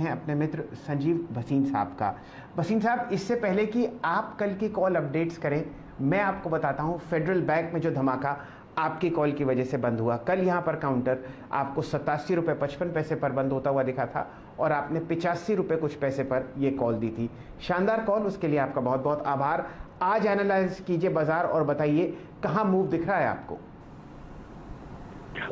हैं अपने मित्र संजीव भसीन साहब का। भसीन साहब, इससे पहले कि आप कल की कॉल अपडेट्स करें, मैं आपको बताता हूं फेडरल बैंक में जो धमाका आपकी कॉल की वजह से बंद हुआ। कल यहां पर काउंटर आपको 87 रुपये 55 पैसे पर बंद होता हुआ दिखा था और आपने 85 रुपये कुछ पैसे पर यह कॉल दी थी। शानदार कॉल, उसके लिए आपका बहुत बहुत आभार। आज एनालाइज कीजिए बाजार और बताइए कहां मूव दिख रहा है आपको।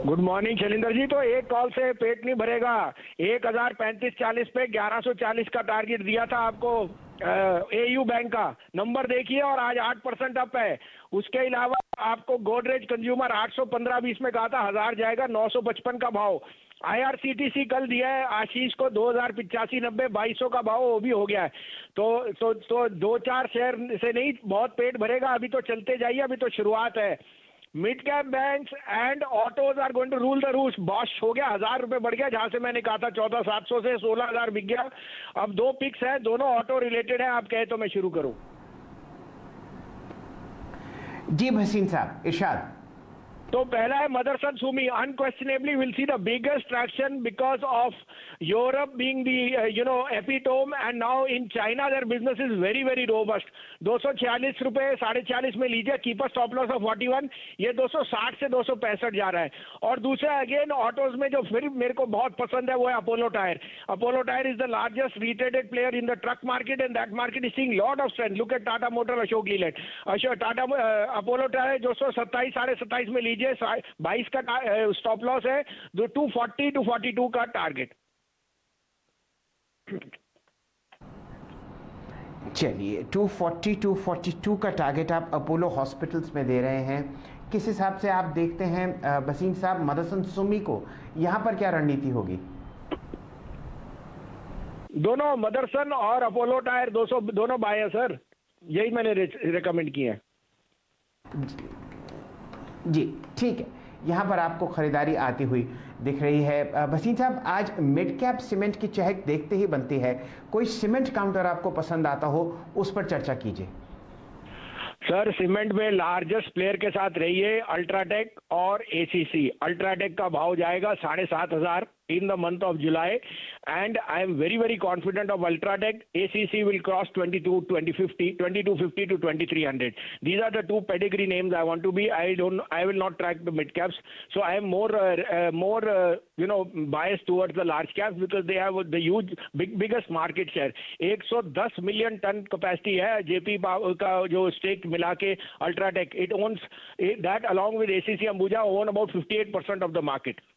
Good morning Shailendra ji. तो एक कॉल से पेट नहीं भरेगा। 1035-40 पे 1140 का टारगेट दिया था आपको एयू बैंक का, नंबर देखिए और आज 8% अप है। उसके अलावा आपको गोदरेज कंज्यूमर 815-20 में कहा था 1000 जाएगा, 955 का भाव। आईआरसीटीसी कल दिया है आशीष को 2085-90, 2200 का भाव, वो भी हो गया है। तो 2-4 शेयर से नहीं बहुत पेट भरेगा। अभी तो चलते जाइए, अभी तो शुरुआत है। Mid cap banks and autos are going to rule the rules. Bosch हो गया, 1000 रुपए बढ़ गया, जहां से मैंने कहा था 14,700 से 16,000 बिक गया। अब 2 पिक्स है, दोनों ऑटो रिलेटेड है। आप कहे तो मैं शुरू करूं? जी भसीन साहब, इरशाद। तो पहला है Motherson Sumi. Unquestionably will see the biggest traction because of Europe being the epitome and now in China their business is very very robust. 246 रुपए 46.5 में लीजिए, कीपर स्टॉप लॉस ऑफ 41। ये 260 से 265 जा रहा है। और दूसरा अगेन ऑटोज में जो फिर मेरे को बहुत पसंद है वो है Apollo tyre. Apollo tyre is the largest retreaded player in the truck market and that market is seeing lot of strength. Look at Tata motor, Ashok Leyland, Tata Apollo tyre 227 27.5 में लीजिए, 22 का स्टॉप लॉस है, 240 to 42 का टारगेट। चलिए, 240 to 42 का target आप Apollo hospitals में दे रहे हैं। किस हिसाब से आप देखते हैं भसीन साहब मदरसन सुमी को, यहां पर क्या रणनीति होगी? दोनों मदरसन और अपोलो टायर 200 दोनों बाय है सर, यही मैंने रिकमेंड किए हैं। जी ठीक है, यहाँ पर आपको खरीदारी आती हुई दिख रही है। भसीन साहब, आज मिड कैप सीमेंट की चहक देखते ही बनती है। कोई सीमेंट काउंटर आपको पसंद आता हो, उस पर चर्चा कीजिए। सर सीमेंट में लार्जेस्ट प्लेयर के साथ रहिए, अल्ट्राटेक और एसीसी। अल्ट्राटेक का भाव जाएगा 7,500 in the month of July and I am very very confident of Ultratech. ACC will cross 2250 to 2300. These are the two pedigree names I want to be. I will not track the mid caps, so I am more biased towards the large caps because they have the huge biggest market share. 110 million ton capacity है JP का जो stake मिला के Ultratech, it owns that along with ACC Ambuja own about 58% of the market.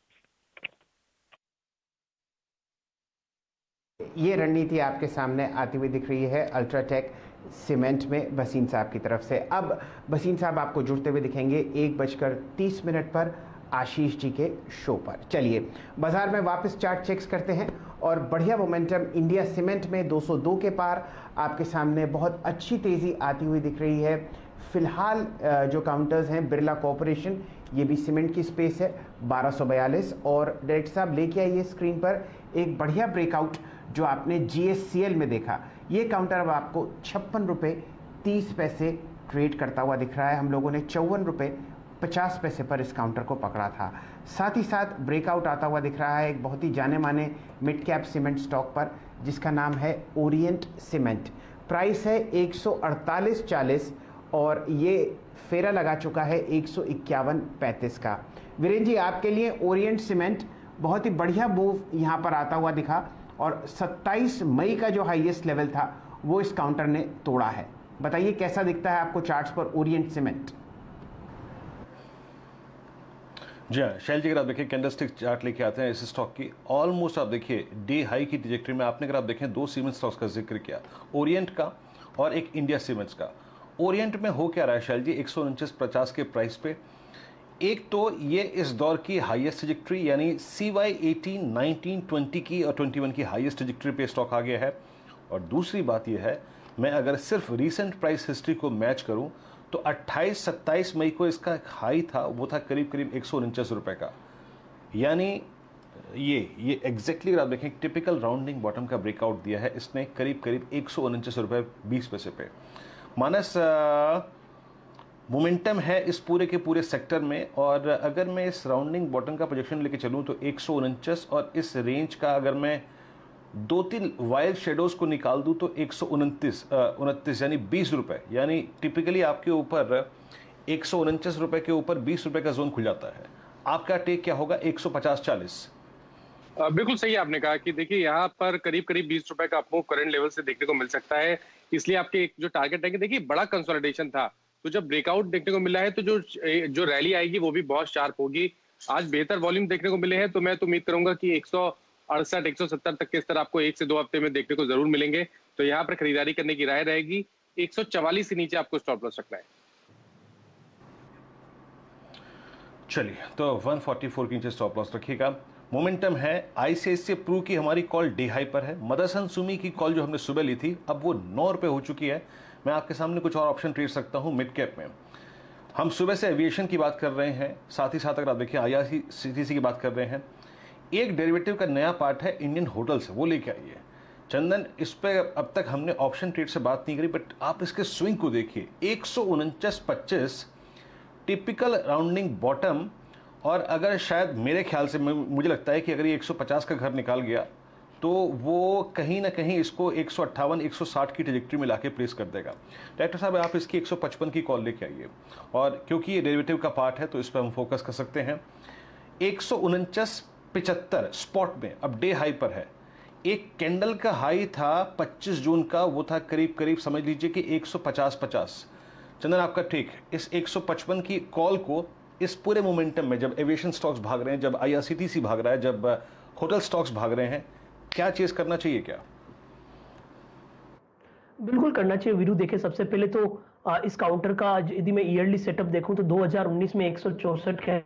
ये रणनीति आपके सामने आती हुई दिख रही है अल्ट्राटेक सीमेंट में भसीन साहब की तरफ से। अब भसीन साहब आपको जुड़ते हुए दिखेंगे 1:30 पर आशीष जी के शो पर। चलिए बाजार में वापस चार्ट चेक्स करते हैं और बढ़िया मोमेंटम इंडिया सीमेंट में 202 के पार आपके सामने बहुत अच्छी तेज़ी आती हुई दिख रही है। फिलहाल जो काउंटर्स हैं, बिरला कॉरपोरेशन, ये भी सीमेंट की स्पेस है, 1242। और डायरेक्टर साहब लेके आइए स्क्रीन पर एक बढ़िया ब्रेकआउट जो आपने GSCL में देखा। ये काउंटर अब आपको 56 रुपये 30 पैसे ट्रेड करता हुआ दिख रहा है। हम लोगों ने 54 रुपये 50 पैसे पर इस काउंटर को पकड़ा था। साथ ही साथ ब्रेकआउट आता हुआ दिख रहा है एक बहुत ही जाने माने मिड कैप सीमेंट स्टॉक पर जिसका नाम है ओरिएंट सीमेंट। प्राइस है 148.40 और ये फेरा लगा चुका है 151.35 का। वीरेंद्र जी, आपके लिए ओरिएंट सीमेंट बहुत ही बढ़िया मूव यहाँ पर आता हुआ दिखा और 27 मई का जो हाईएस्ट लेवल था वो इस काउंटर ने तोड़ा है। बताइए कैसा दिखता है आपको चार्ट्स पर ओरिएंट सीमेंट? जी हाँ शैल जी, अगर आप देखिए कैंडलस्टिक चार्ट लेके आते हैं इस स्टॉक की, ऑलमोस्ट आप देखिए डे हाई की ट्रैजेक्टरी में आपने, अगर आप देखें 2 सीमेंट स्टॉक्स का जिक्र किया, ओरिएंट का और एक इंडिया सीमेंट्स का। ओरिएंट में हो क्या रहा है शैल जी, 149.50 के प्राइस पे एक तो ये इस दौर की हाईएस्ट ट्रैजेक्टरी यानी CY 18, 19, 20 की और 21 की हाईएस्ट ट्रैजेक्टरी पे स्टॉक आ गया है। और दूसरी बात ये है, मैं अगर सिर्फ रीसेंट प्राइस हिस्ट्री को मैच करूं तो 28-27 मई को इसका हाई था, वो था करीब करीब 149 रुपये का। यानी ये एग्जैक्टली अगर आप देखें टिपिकल राउंडिंग बॉटम का ब्रेकआउट दिया है इसने करीब करीब 149 रुपये 20 पैसे पे। मानस मोमेंटम है इस पूरे के पूरे सेक्टर में, और अगर मैं इस राउंडिंग बॉटम का प्रोजेक्शन लेके चलूँ तो 149 और इस रेंज का अगर मैं 2-3 वाइल्ड शेडोज को निकाल दूं तो 129 यानी 20 रुपए, यानी टिपिकली आपके ऊपर 149 रुपए के ऊपर 20 रुपए का जोन खुल जाता है। आपका टेक क्या होगा? 150-40। बिल्कुल सही आपने कहा कि देखिए यहाँ पर करीब करीब 20 रुपए का आपको करंट लेवल से देखने को मिल सकता है। इसलिए आपके एक जो टारगेट है कि देखिए बड़ा कंसोलिडेशन था, तो जब ब्रेकआउट देखने को मिला है तो जो रैली आएगी वो भी बहुत शार्प होगी। आज बेहतर वॉल्यूम देखने को मिले हैं, तो मैं तो उम्मीद करूंगा कि 168 170 तक के स्तर आपको 1 से 2 हफ्ते में देखने को जरूर मिलेंगे। तो यहाँ पर खरीदारी करने की राय रहेगी। 144 से नीचे आपको स्टॉप लॉस रखना है। चलिए, तो 144 के नीचे स्टॉप लॉस रखिएगा। मोमेंटम है आईसीआईसीआई प्रू की हमारी कॉल डे हाई पर है। मदरसन सुमी की कॉल जो हमने सुबह ली थी अब वो 9 रुपये हो चुकी है। मैं आपके सामने कुछ और ऑप्शन ट्रेड सकता हूं मिड कैप में। हम सुबह से एविएशन की बात कर रहे हैं, साथ ही साथ अगर आप देखिए आईआरसीटीसी की बात कर रहे हैं। एक डेरिवेटिव का नया पार्ट है इंडियन होटल्स, वो लेके आइए। चंदन, इस पर अब तक हमने ऑप्शन ट्रेड से बात नहीं करी, बट आप इसके स्विंग को देखिए। 149.25 टिपिकल राउंडिंग बॉटम, और अगर शायद मेरे ख्याल से मुझे लगता है कि अगर ये 150 का घर निकाल गया तो वो कहीं ना कहीं इसको 158 160 की ट्रेजेक्टरी में लाके प्लेस कर देगा। डायरेक्टर साहब, आप इसकी 155 की कॉल लेके आइए, और क्योंकि ये डेरिवेटिव का पार्ट है तो इस पर हम फोकस कर सकते हैं। 149.75 स्पॉट में अब डे हाई पर है। एक कैंडल का हाई था 25 जून का, वो था करीब करीब समझ लीजिए कि 150-50। चंदन, आपका ठीक, इस 155 की कॉल को इस पूरे मोमेंटम में, जब एविएशन स्टॉक्स भाग रहे हैं, जब आईआरसीटीसी भाग रहा है, जब होटल स्टॉक्स भाग रहे हैं, क्या चीज करना चाहिए? क्या बिल्कुल करना चाहिए वीरू। देखिए, सबसे पहले तो इस काउंटर का यदि मैं ईयरली सेटअप देखूं तो 2019 में 164 के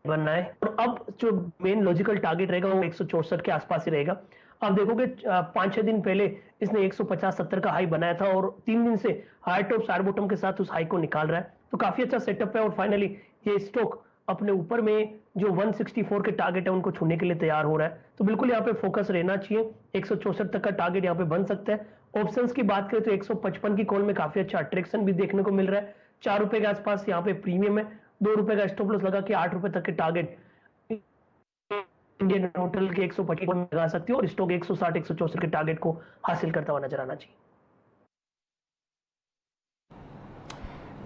बनना है, और अब जो मेन लॉजिकल टारगेट रहेगा वो 164 के आसपास ही रहेगा। अब देखोगे 5-6 दिन पहले इसने 150-70 का हाई बनाया था, और 3 दिन से हाई टॉप साइड बॉटम के साथ उस हाई को निकाल रहा है, तो काफी अच्छा सेटअप है। और फाइनली ये स्टॉक अपने ऊपर में जो 164 के टारगेट है उनको छूने के लिए तैयार हो रहा है, तो बिल्कुल यहाँ पे फोकस रहना चाहिए। 164 तक का टारगेट यहाँ पे बन सकता है। ऑप्शंस की बात करें तो 155 की कॉल में काफी अच्छा अट्रैक्शन भी देखने को मिल रहा है। 4 रुपए के आसपास यहाँ पे प्रीमियम है। 2 रुपए का स्टॉप लॉस लगा के 8 रुपए तक के टारगेट इंडियन होटल के 155 में लगा सकती है, और स्टॉक 160 164 के टारगेट को हासिल करता हुआ नजर आना चाहिए।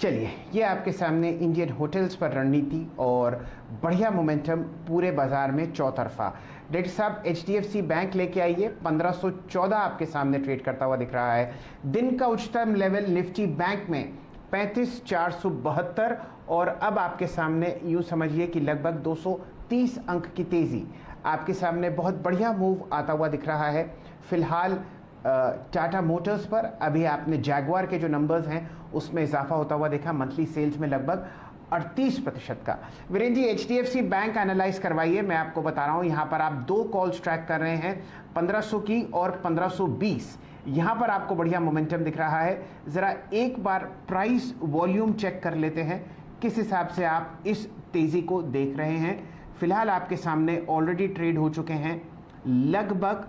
चलिए, ये आपके सामने इंडियन होटल्स पर रणनीति और बढ़िया मोमेंटम पूरे बाजार में चौतरफा। डॉक्टर साहब, एचडीएफसी बैंक लेके आइए। 1514 आपके सामने ट्रेड करता हुआ दिख रहा है। दिन का उच्चतम लेवल निफ्टी बैंक में 35,472, और अब आपके सामने यूँ समझिए कि लगभग 230 अंक की तेज़ी आपके सामने बहुत बढ़िया मूव आता हुआ दिख रहा है। फिलहाल टाटा मोटर्स पर अभी आपने जैगवार के जो नंबर्स हैं उसमें इजाफा होता हुआ देखा, मंथली सेल्स में लगभग 38% का। Virendra ji, HDFC bank analyse करवाइए। मैं आपको बता रहा हूं, यहां पर आप 2 कॉल्स ट्रैक कर रहे हैं, 1500 की और 1520। यहां पर आपको बढ़िया मोमेंटम दिख रहा है। ज़रा एक बार प्राइस वॉल्यूम चेक कर लेते हैं, किस हिसाब से आप इस तेज़ी को देख रहे हैं। फिलहाल आपके सामने ऑलरेडी ट्रेड हो चुके हैं लगभग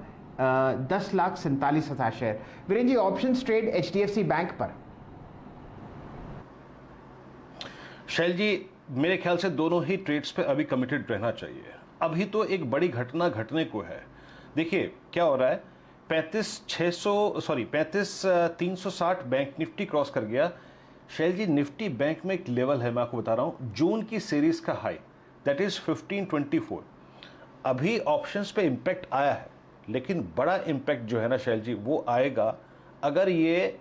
10,47,000 share. Virendra ji, option trade HDFC bank पर। शैल जी, मेरे ख्याल से दोनों ही ट्रेड्स पे अभी कमिटेड रहना चाहिए। अभी तो एक बड़ी घटना घटने को है। देखिए क्या हो रहा है, 35,360 बैंक निफ्टी क्रॉस कर गया। शैल जी, निफ्टी बैंक में एक लेवल है, मैं आपको बता रहा हूं, जून की सीरीज का हाई, दैट इज 1524। अभी ऑप्शंस पे इंपैक्ट आया है, लेकिन बड़ा इंपैक्ट जो है ना शैल जी, वो आएगा अगर ये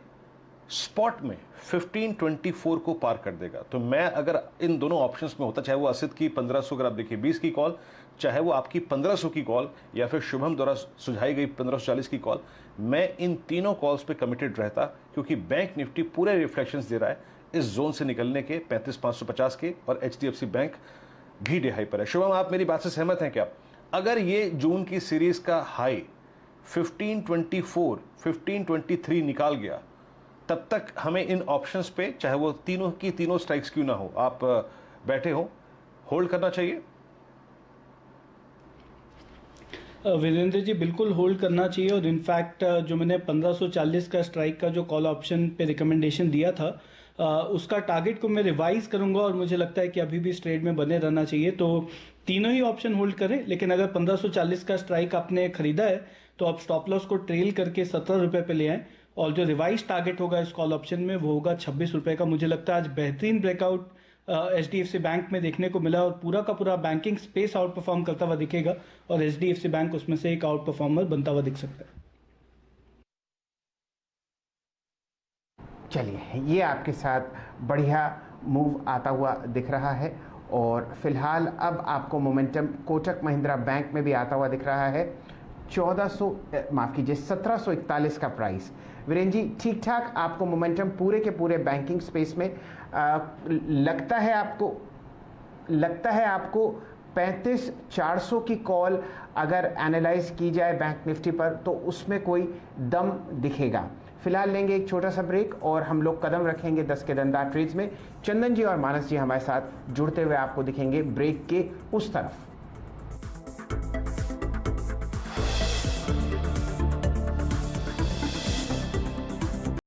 स्पॉट में 1524 को पार कर देगा। तो मैं अगर इन दोनों ऑप्शंस में होता, चाहे वो असित की 1500 अगर आप देखिए 20 की कॉल, चाहे वो आपकी 1500 की कॉल, या फिर शुभम द्वारा सुझाई गई 1540 की कॉल, मैं इन तीनों कॉल्स पे कमिटेड रहता, क्योंकि बैंक निफ्टी पूरे रिफ्लेक्शंस दे रहा है इस जोन से निकलने के 35,550 के, और एचडीएफसी बैंक भी डे हाई पर है। शुभम, आप मेरी बात से सहमत हैं क्या? अगर ये जून की सीरीज का हाई 1524 1523 निकाल गया, तब तक हमें इन ऑप्शंस पे, चाहे वो तीनों की तीनों स्ट्राइक्स क्यों ना हो, आप बैठे हो, होल्ड करना चाहिए। वीरेंद्र जी, बिल्कुल होल्ड करना चाहिए। और इनफैक्ट जो मैंने 1540 का स्ट्राइक का जो कॉल ऑप्शन पे रिकमेंडेशन दिया था, उसका टारगेट को मैं रिवाइज करूंगा और मुझे लगता है कि अभी भी इस ट्रेड में बने रहना चाहिए। तो तीनों ही ऑप्शन होल्ड करें, लेकिन अगर 1540 का स्ट्राइक आपने खरीदा है तो आप स्टॉप लॉस को ट्रेल करके 17 रुपए पे ले आए, और जो रिवाइज टारगेट होगा इस कॉल ऑप्शन में वो होगा 26 रुपए का। मुझे लगता है आज बेहतरीन ब्रेकआउट HDFC बैंक में देखने को मिला और पूरा का पूरा बैंकिंग स्पेस आउट परफॉर्म करता हुआ दिखेगा और HDFC बैंक उसमें से एक आउट परफॉर्मर बनता हुआ दिख सकता है। चलिए, ये आपके साथ बढ़िया मूव आता हुआ दिख रहा है और फिलहाल अब आपको मोमेंटम कोटक महिंद्रा बैंक में भी आता हुआ दिख रहा है। 1741 का प्राइस। वीरेंद्र जी, ठीक ठाक आपको मोमेंटम पूरे के पूरे बैंकिंग स्पेस में लगता है आपको 35,400 की कॉल अगर एनालाइज की जाए बैंक निफ्टी पर तो उसमें कोई दम दिखेगा। फिलहाल लेंगे एक छोटा सा ब्रेक और हम लोग कदम रखेंगे 10 के दमदार ट्रेड्स में। चंदन जी और मानस जी हमारे साथ जुड़ते हुए आपको दिखेंगे ब्रेक के उस तरफ।